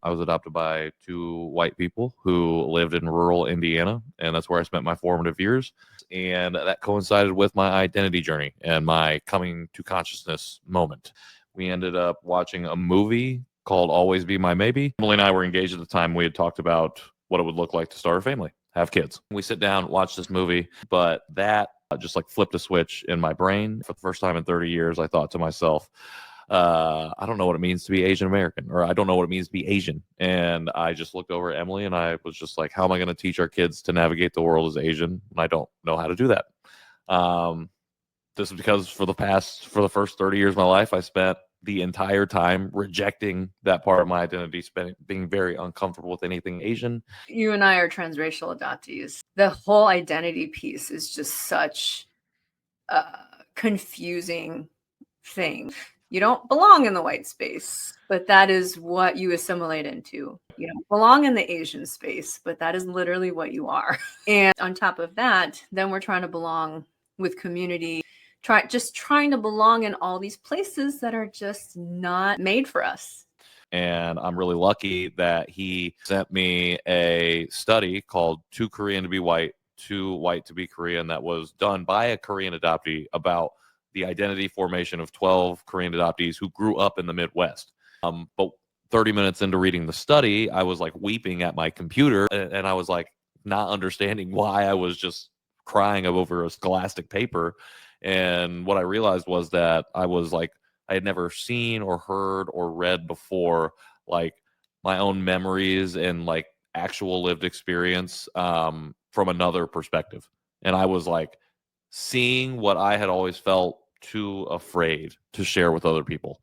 I was adopted by two white people who lived in rural Indiana, and that's where I spent my formative years. And that coincided with my identity journey and my coming to consciousness moment. We ended up watching a movie called Always Be My Maybe. Emily and I were engaged at the time. We had talked about what it would look like to start a family, have kids. We sit down, watch this movie, but that just like flipped a switch in my brain. For the first time in 30 years, I thought to myself, I don't know what it means to be Asian American, or I don't know what it means to be Asian. And I just looked over at Emily and I was just like, how am I going to teach our kids to navigate the world as Asian? And I don't know how to do that. This is because for the first 30 years of my life, I spent the entire time rejecting that part of my identity, being very uncomfortable with anything Asian. You and I are transracial adoptees. The whole identity piece is just such a confusing thing. You don't belong in the white space, but that is what you assimilate into. You don't belong in the Asian space, but that is literally what you are. And on top of that, then we're trying to belong with community, trying to belong in all these places that are just not made for us. And I'm really lucky that he sent me a study called Too Korean to Be White, Too White to Be Korean, that was done by a Korean adoptee about the identity formation of 12 Korean adoptees who grew up in the Midwest. But 30 minutes into reading the study, I was like weeping at my computer, and I was like not understanding why I was just crying over a scholastic paper. And what I realized was that I had never seen or heard or read before, like my own memories and like actual lived experience from another perspective. And I was like seeing what I had always felt too afraid to share with other people.